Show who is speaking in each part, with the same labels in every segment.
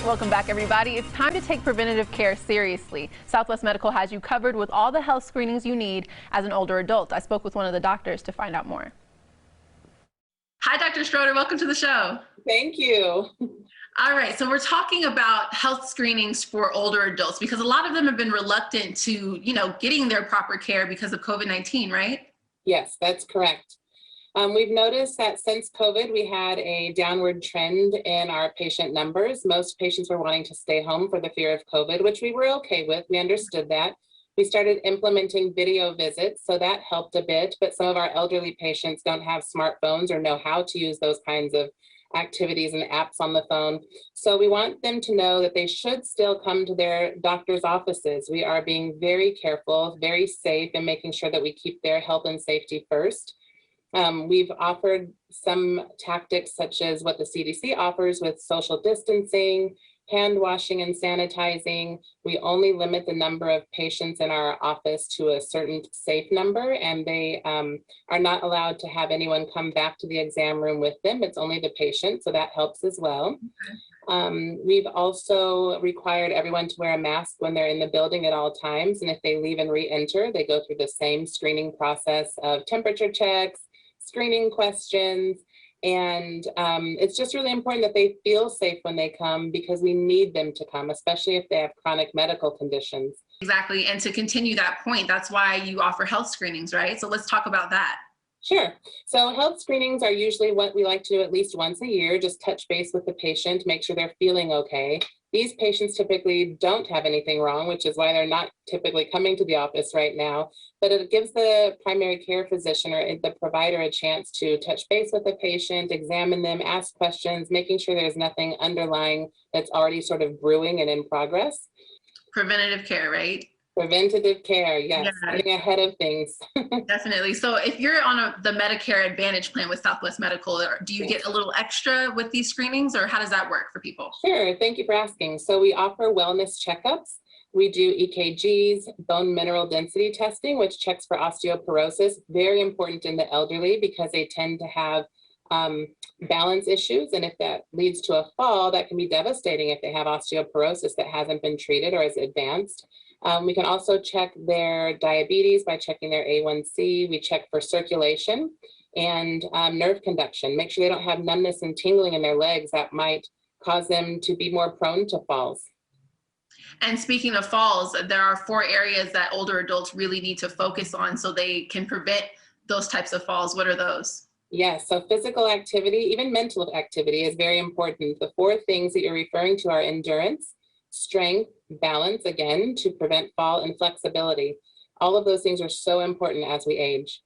Speaker 1: Welcome back, everybody. It's time to take preventative care seriously. Southwest Medical has you covered with all the health screenings you need as an older adult. I spoke with one of the doctors to find out more. Hi, Dr. Schroeder. Welcome to the show.
Speaker 2: Thank you.
Speaker 1: All right, so we're talking about health screenings for older adults because a lot of them have been reluctant to, getting their proper care because of COVID-19, right?
Speaker 2: Yes, that's correct. We've noticed that since COVID, we had a downward trend in our patient numbers. Most patients were wanting to stay home for the fear of COVID, which we were okay with. We understood that. We started implementing video visits, so that helped a bit, but some of our elderly patients don't have smartphones or know how to use those kinds of activities and apps on the phone. So we want them to know that they should still come to their doctor's offices. We are being very careful, very safe, and making sure that we keep their health and safety first. We've offered some tactics such as what the CDC offers with social distancing, hand washing and sanitizing. We only limit the number of patients in our office to a certain safe number, and they are not allowed to have anyone come back to the exam room with them. It's only the patient, so that helps as well. We've also required everyone to wear a mask when they're in the building at all times, and if they leave and re-enter, they go through the same screening process of temperature checks, screening questions, and it's just really important that they feel safe when they come because we need them to come, especially if they have chronic medical conditions.
Speaker 1: Exactly, and to continue that point, that's why you offer health screenings, right? So let's talk about that.
Speaker 2: Sure. So health screenings are usually what we like to do at least once a year, just touch base with the patient, make sure they're feeling okay. These patients typically don't have anything wrong, which is why they're not typically coming to the office right now. But it gives the primary care physician or the provider a chance to touch base with the patient, examine them, ask questions, making sure there's nothing underlying that's already sort of brewing and in progress.
Speaker 1: Preventative care, right?
Speaker 2: Preventative care, yes, getting ahead of things.
Speaker 1: Definitely. So if you're on the Medicare Advantage plan with Southwest Medical, do you get a little extra with these screenings, or how does that work for people?
Speaker 2: Sure, thank you for asking. So we offer wellness checkups. We do EKGs, bone mineral density testing, which checks for osteoporosis, very important in the elderly because they tend to have balance issues. And if that leads to a fall, that can be devastating if they have osteoporosis that hasn't been treated or is advanced. We can also check their diabetes by checking their A1C. We check for circulation and nerve conduction. Make sure they don't have numbness and tingling in their legs that might cause them to be more prone to falls.
Speaker 1: And speaking of falls, there are 4 areas that older adults really need to focus on so they can prevent those types of falls. What are those?
Speaker 2: Yes, so physical activity, even mental activity is very important. The 4 things that you're referring to are endurance, strength, balance, again, to prevent fall, and flexibility. All of those things are so important as we age.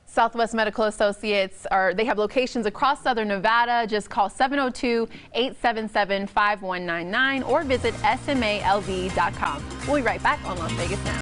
Speaker 1: Southwest Medical Associates they have locations across Southern Nevada. Just call 702-877-5199 or visit smalv.com. We'll be right back on Las Vegas Now.